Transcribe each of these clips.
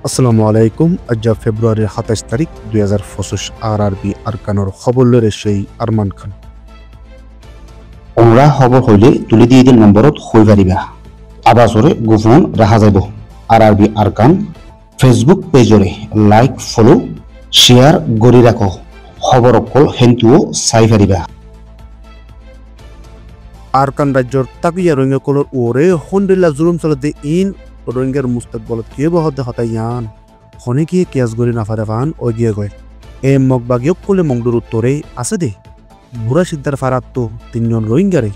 আসসালামু আলাইকুম। আজ ফেব্রুয়ারির ২৭ তারিখ ২০২৫ আরআরবি আরকানোর খবর লরে সেই আরমান খান। ওমরা খবর হইলে তুলি দিয়ে দিন নম্বরত হই পারিবা আবাসরে গোপন রাখা যাব। আরআরবি আরকান ফেসবুক পেজরে লাইক ফলো শেয়ার গড়ি রাখো। খবর অকল হেন্তুও চাই পারিবা। আরকান রাজ্যর তাকিয়া রোহিঙ্গাকলর ওরে হন্ডিল্লা জুলুম চলতে ইন রোহিঙ্গার মুস্তাকবলত কিয়ে বহদে হতাইয়ান হনে গিয়ে কেয়াস গড়ি নাফারে ফান ও গিয়ে গয় এ মগবাগিয়ক কলে মংডুর উত্তরে আছে দে বুড়া সিদ্ধার ফারাত তো ৩ জন রোহিঙ্গারে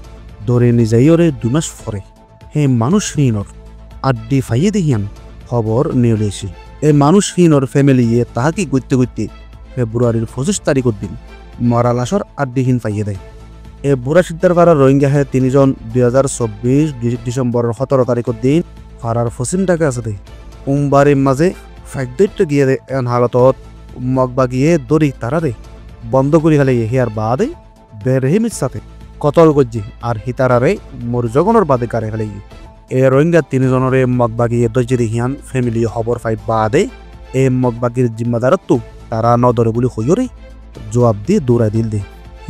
ধরে নিজাইয়রে ২ মাস ফরে হে মানুষহীনর আড্ডি ফাইয়ে দেহিয়ান খবর নেওলেছি। এ মানুষহীনর ফ্যামিলিয়ে তাহাকে গইতে গইতে ফেব্রুয়ারির ২৫ তারিখের দিন মরা লাশর আড্ডিহীন পাইয়ে দেয়। এ বুড়া সিদ্ধার ফারার রোহিঙ্গা হে ৩ জন ২০২৪ ডিসেম্বরের ১৭ তারিখের দিন ফারার পশ্চিম ঢাকা আছে দে উমবারের মাঝে ফাইদ্যৈত্য গিয়ে দে এন হালতত মগবা গিয়ে দড়ি তারারে বন্ধ করি ফেলে হিয়ার বাদে বেরহিমির সাথে কতল গজ্জি আর হিতারারে মোর জগনের বাদে কারে ফেলে এ রোহিঙ্গা ৩ জনরে মগবা গিয়ে দজ্জিরি হিয়ান ফ্যামিলি খবর ফাই বাদে এ মগবাগির জিম্মাদারত্ব তারা নদরে বলে হইরে জবাব দিয়ে দৌড়াই দিল দে।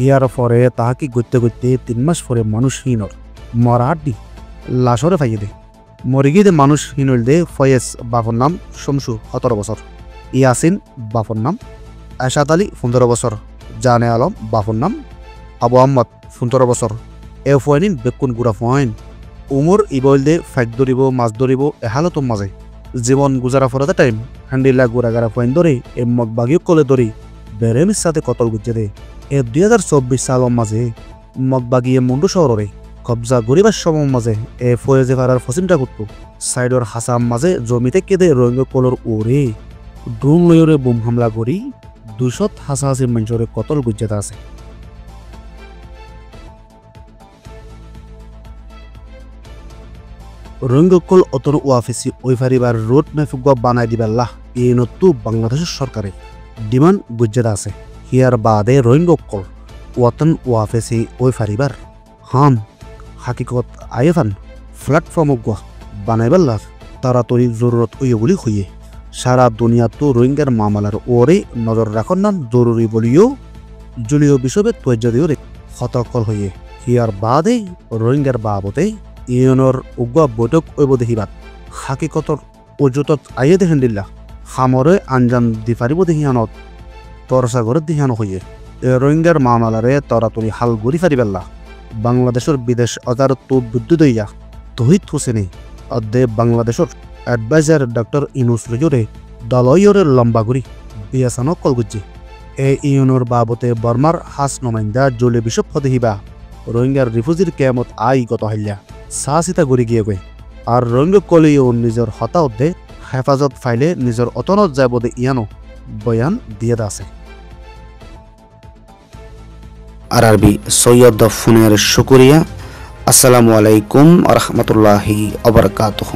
ইয়ার পরে তাহাকে গইতে গইতে ৩ মাস পরে মানুষহীনর মরা আড্ডি লাশরে ফাইয়ে দে। মরে গিয়ে মানুষহীন হইল দে ফয়েজ বাপর নাম শমসু ১৭ বছর, ইয়াসিন বাপর নাম, আশাদ আলী ১৫ বছর, জানে আলম বাপর নাম, আবু আহমদ ১৫ বছর। এ ফয়নিন বেকুন গুড়া ফয়ন উমর ইবইল দে ফাইট ধরিব মাছ ধরিব এহালতম মাঝে জীবন গুজারা ফরাতে টাইম হান্ডিল্লা গুড়াগারা ফয়ন ধরে এ মগবাগিও কলে ধরি বেরেমির সাথে কতল গুজে দে। এ ২০২৪ সালের মাঝে মগবাগিয়ে মুন্ডু শহরে কবজা গরিবার সময় মাঝে এ ফয়েজে ফারার পশ্চিমটা করতো সাইডর হাসাম মাঝে জমিতে কেঁদে রোহিঙ্গা কলর ওরে ড্রোন লয়রে বোম হামলা করি ২০০ হাসাহাসি মানুষরে কতল গুজ্জাতে আছে। রোহিঙ্গাকল অতর ওয়াফেসি ওই ফারিবার রোড ম্যাপ বানাই দিবাল্লাহ এই নতু বাংলাদেশের সরকারে ডিমান্ড গুজ্জাতে আছে। হিয়ার বাদে রোহিঙ্গাকল ওয়াতন ওয়াফেসি ওই ফারিবার হাম হাকিকত আয়েফান প্ল্যাটফর্ম বানাইবাল্লাহ তাড়াতাড়ি জরুরত হইয়ে বলি হইয়ে সারা দুনিয়া তো রোহিঙ্গার মামলার ওরে নজর রাখন না জরুরি বলিও জলীয় বিষয়ে তৈজা দিও রে হতকল হইয়ে। হিয়ার বাদে রোহিঙ্গার বাবতে ইউনর উগ্র বৈঠক ঐব দেখিবাত হাকিকতর অজুতত আইয়ে দেখেন দিল্লা খামরে আঞ্জাম দি পারিব দেহিয়ানত তরসাগরের দিহানো হইয়ে রোহিঙ্গার মামলারে তাড়াতাড়ি হাল গড়ি ফারিবাল্লাহ বাংলাদেশের বিদেশ অজারত্ব বুদ্ধি দইয়া তহিদ হোসেনে অদ্দে বাংলাদেশের অ্যাডভাইজার ডক্টর ইনুস লজরে দলয়রে লম্বা করি বিয়াসানো কলগুজ্জি এ ইউনোর বাবতে বর্মার হাস নমাইন্দা জলে বিশপ হদেহিবা রোহিঙ্গার রিফিউজির কেয়ামত আই গত হাইল্যা সাহসিতা গড়ি গিয়ে গই আর রোহিঙ্গা কলিও নিজের হতা অদ্দে হেফাজত ফাইলে নিজের অতনত যায় বোধে ইয়ানো বয়ান দিয়ে আছে। আরআরবি সৈয়দ ফুনের শুকুরিয়া। আসসালামু আলাইকুম আ রহমতুল্লাহি আ বারাকাতুহু।